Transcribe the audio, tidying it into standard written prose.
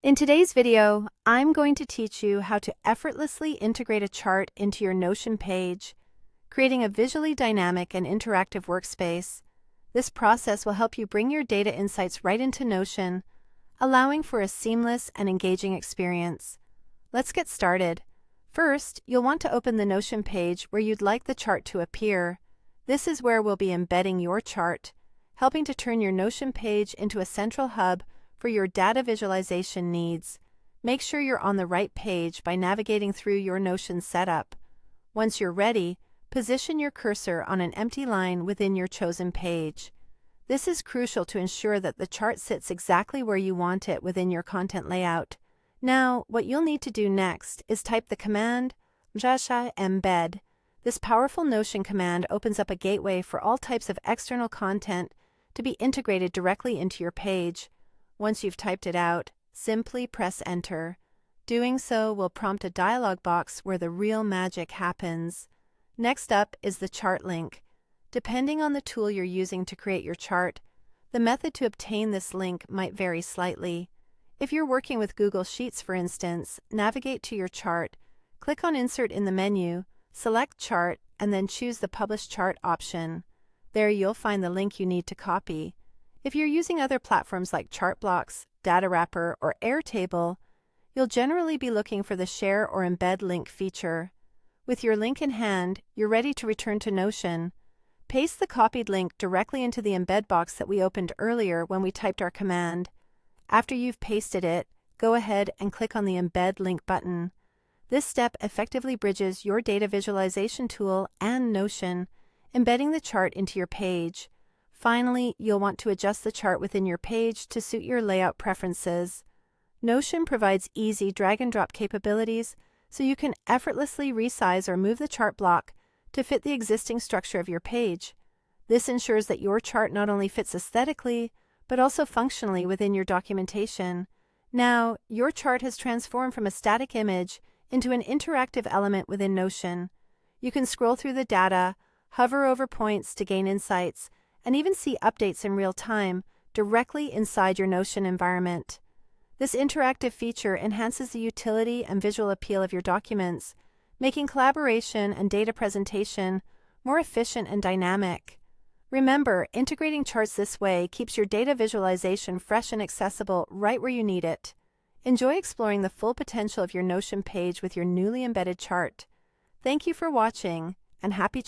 In today's video, I'm going to teach you how to effortlessly integrate a chart into your Notion page, creating a visually dynamic and interactive workspace. This process will help you bring your data insights right into Notion, allowing for a seamless and engaging experience. Let's get started. First, you'll want to open the Notion page where you'd like the chart to appear. This is where we'll be embedding your chart, helping to turn your Notion page into a central hub for your data visualization needs. Make sure you're on the right page by navigating through your Notion setup. Once you're ready, position your cursor on an empty line within your chosen page. This is crucial to ensure that the chart sits exactly where you want it within your content layout. Now, what you'll need to do next is type the command embed. This powerful Notion command opens up a gateway for all types of external content to be integrated directly into your page. Once you've typed it out, simply press Enter. Doing so will prompt a dialog box where the real magic happens. Next up is the chart link. Depending on the tool you're using to create your chart, the method to obtain this link might vary slightly. If you're working with Google Sheets, for instance, navigate to your chart, click on Insert in the menu, select Chart, and then choose the Publish Chart option. There you'll find the link you need to copy. If you're using other platforms like Chartblocks, Data Wrapper, or Airtable, you'll generally be looking for the Share or Embed link feature. With your link in hand, you're ready to return to Notion. Paste the copied link directly into the embed box that we opened earlier when we typed our command. After you've pasted it, go ahead and click on the Embed Link button. This step effectively bridges your data visualization tool and Notion, embedding the chart into your page. Finally, you'll want to adjust the chart within your page to suit your layout preferences. Notion provides easy drag-and-drop capabilities, so you can effortlessly resize or move the chart block to fit the existing structure of your page. This ensures that your chart not only fits aesthetically, but also functionally within your documentation. Now, your chart has transformed from a static image into an interactive element within Notion. You can scroll through the data, hover over points to gain insights, and even see updates in real time directly inside your Notion environment. This interactive feature enhances the utility and visual appeal of your documents, making collaboration and data presentation more efficient and dynamic. Remember, integrating charts this way keeps your data visualization fresh and accessible right where you need it. Enjoy exploring the full potential of your Notion page with your newly embedded chart. Thank you for watching, and happy